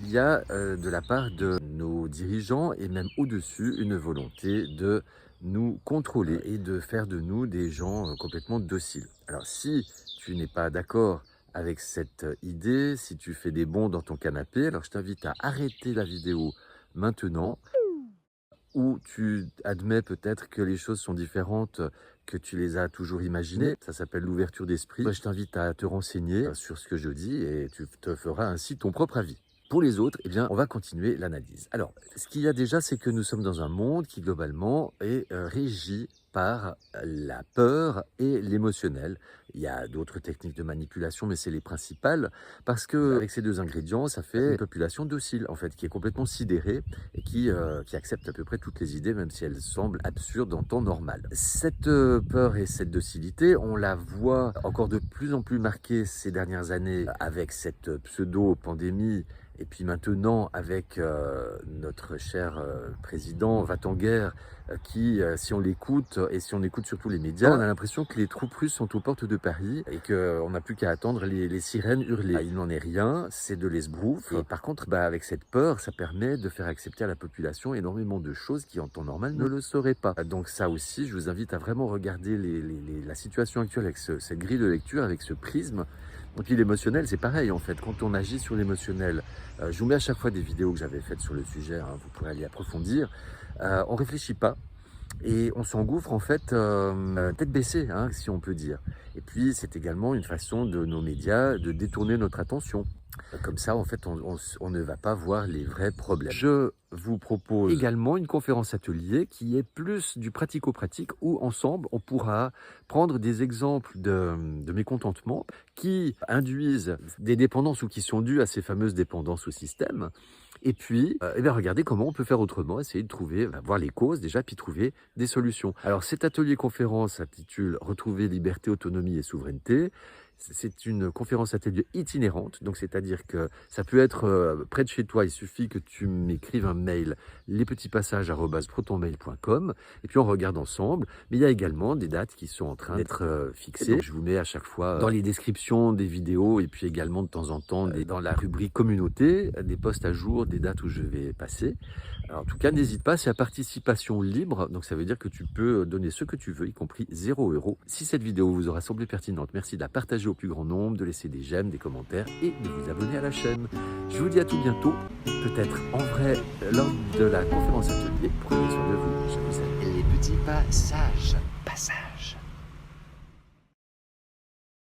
il y a de la part de nos dirigeants et même au-dessus une volonté de nous contrôler et de faire de nous des gens complètement dociles. Alors si tu n'es pas d'accord avec cette idée, si tu fais des bonds dans ton canapé, alors je t'invite à arrêter la vidéo maintenant, ou tu admets peut-être que les choses sont différentes, que tu les as toujours imaginées. Ça s'appelle l'ouverture d'esprit. Moi, je t'invite à te renseigner sur ce que je dis et tu te feras ainsi ton propre avis. Pour les autres, eh bien, on va continuer l'analyse. Alors, ce qu'il y a déjà, c'est que nous sommes dans un monde qui, globalement, est régi par la peur et l'émotionnel. Il y a d'autres techniques de manipulation, mais c'est les principales, parce que avec ces deux ingrédients, ça fait une population docile, en fait, qui est complètement sidérée et qui accepte à peu près toutes les idées, même si elles semblent absurdes en temps normal. Cette peur et cette docilité, on la voit encore de plus en plus marquée ces dernières années avec cette pseudo-pandémie. Et puis maintenant, avec notre cher président va-t-en-guerre, qui, si on l'écoute, et si on écoute surtout les médias, on a l'impression que les troupes russes sont aux portes de Paris et qu'on n'a plus qu'à attendre les sirènes hurler. Il n'en est rien, c'est de l'esbrouf. Et par contre, avec cette peur, ça permet de faire accepter à la population énormément de choses qui, en temps normal, ne le seraient pas. Donc ça aussi, je vous invite à vraiment regarder la situation actuelle avec cette grille de lecture, avec ce prisme. Et puis l'émotionnel, c'est pareil en fait. Quand on agit sur l'émotionnel, je vous mets à chaque fois des vidéos que j'avais faites sur le sujet, hein, vous pourrez aller approfondir. On réfléchit pas et on s'engouffre en fait tête baissée, hein, si on peut dire. Et puis c'est également une façon de nos médias de détourner notre attention. Comme ça, en fait, on ne va pas voir les vrais problèmes. Je vous propose également une conférence atelier qui est plus du pratico-pratique où ensemble, on pourra prendre des exemples de mécontentement qui induisent des dépendances ou qui sont dues à ces fameuses dépendances au système. Et puis, regardez comment on peut faire autrement, essayer de trouver, voir les causes déjà, puis trouver des solutions. Alors cet atelier conférence s'intitule « Retrouver liberté, autonomie et souveraineté ». C'est une conférence atelier itinérante, donc c'est-à-dire que ça peut être près de chez toi, il suffit que tu m'écrives un mail, lespetitspassages@protonmail.com, et puis on regarde ensemble. Mais il y a également des dates qui sont en train d'être fixées. Donc, je vous mets à chaque fois dans les descriptions des vidéos, et puis également de temps en temps dans la rubrique communauté, des posts à jour, des dates où je vais passer. Alors, en tout cas, n'hésite pas, c'est à participation libre, donc ça veut dire que tu peux donner ce que tu veux, y compris 0 €. Si cette vidéo vous aura semblé pertinente, merci de la partager au plus grand nombre, de laisser des j'aime, des commentaires et de vous abonner à la chaîne. Je vous dis à tout bientôt, peut-être en vrai lors de la conférence atelier. Prenez soin de vous, je vous aime. Les petits passages.